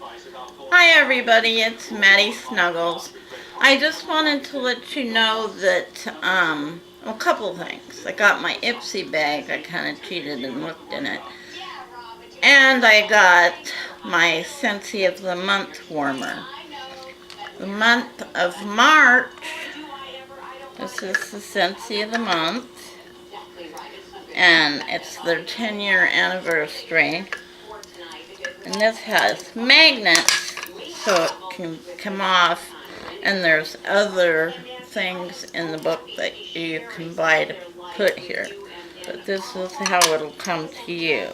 Hi everybody, it's Maddie Snuggles. I just wanted to let you know that, a couple things. I got my Ipsy bag, I kind of cheated and looked in it. And I got my Scentsy of the Month warmer. The month of March, this is the Scentsy of the Month. And it's their 10-year anniversary. And this has magnets so it can come off, and there's other things in the book that you can buy to put here. But this is how it'll come to you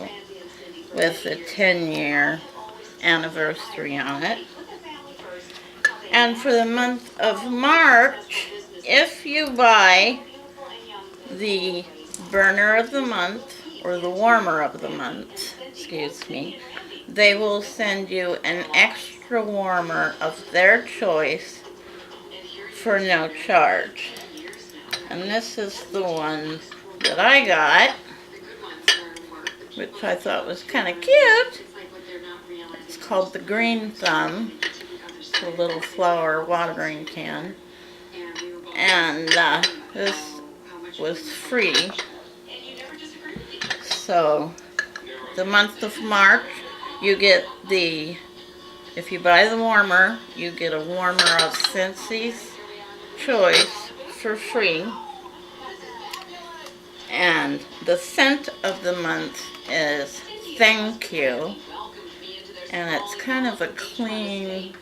with the 10-year anniversary on it. And for the month of March, if you buy the burner of the month or the warmer of the month, excuse me, they will send you an extra warmer of their choice for no charge. And this is the one that I got, which I thought was kind of cute. It's called the Green Thumb. It's a little flower watering can. And this was free. So the month of March, you get if you buy the warmer, you get a warmer of Scentsy's Choice for free. And the scent of the month is Thank You. And it's kind of a clean,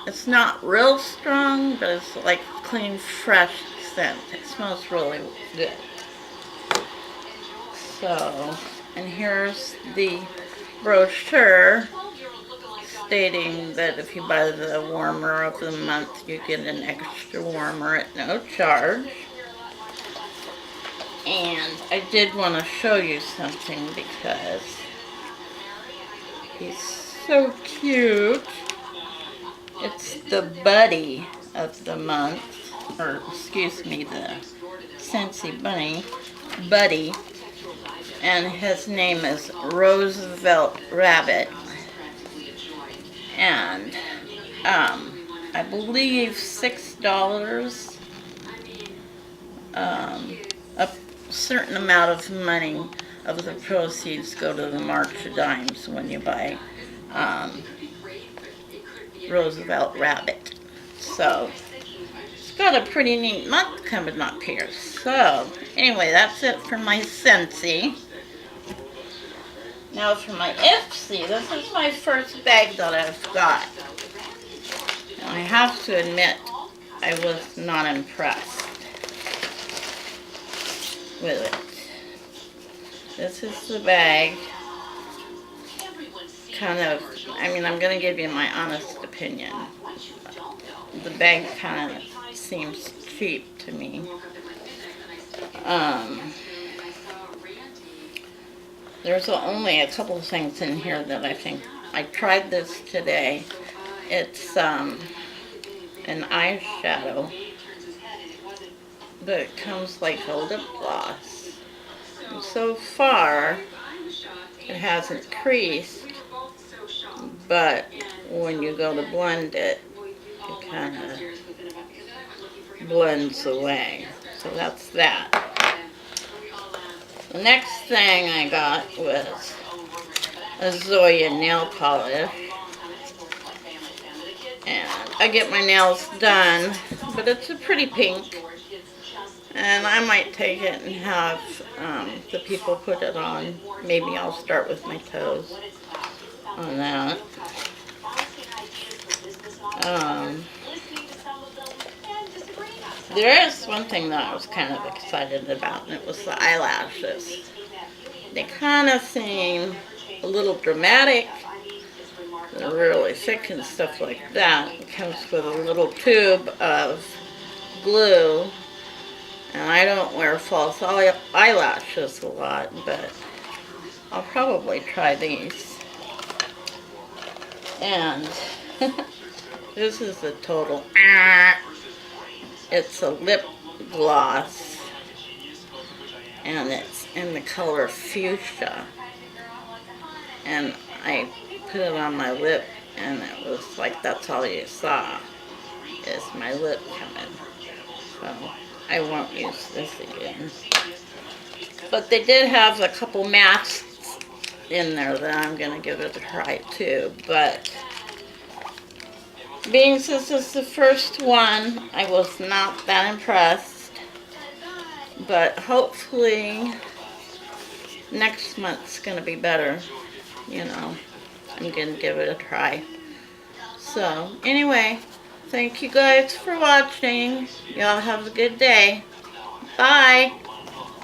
it's not real strong, but it's like clean, fresh scent. It smells really good. So, and here's the brochure stating that if you buy the warmer of the month, you get an extra warmer at no charge. And I did want to show you something because he's so cute. It's the buddy of the month, or excuse me, the Scentsy Bunny, Buddy. And his name is Roosevelt Rabbit. And I believe $6, a certain amount of money of the proceeds go to the March of Dimes when you buy Roosevelt Rabbit. So it's got a pretty neat month coming up here. So anyway, that's it for my Scentsy. Now for my epsy, this is my first bag that I've got. And I have to admit, I was not impressed with it. This is the bag. Kind of, I mean, I'm going to give you my honest opinion. The bag kind of seems cheap to me. There's only a couple of things in here that I think, I tried this today. It's an eyeshadow, but it comes like a lip gloss. And so far, it hasn't creased, but when you go to blend it, it kind of blends away. So that's that. The next thing I got was a Zoya nail polish. And I get my nails done, but it's a pretty pink. And I might take it and have the people put it on. Maybe I'll start with my toes on that. There is one thing that I was kind of excited about, and it was the eyelashes. They kind of seem a little dramatic. They're really thick and stuff like that. It comes with a little tube of glue. And I don't wear false eyelashes a lot, but I'll probably try these. And this is the total. It's a lip gloss, and it's in the color fuchsia. And I put it on my lip, and it was like that's all you saw is my lip coming. So I won't use this again. But they did have a couple masks in there that I'm going to give it a try too. But being since it's the first one, I was not that impressed. But hopefully next month's going to be better. You know, I'm going to give it a try. So anyway, thank you guys for watching. Y'all have a good day. Bye.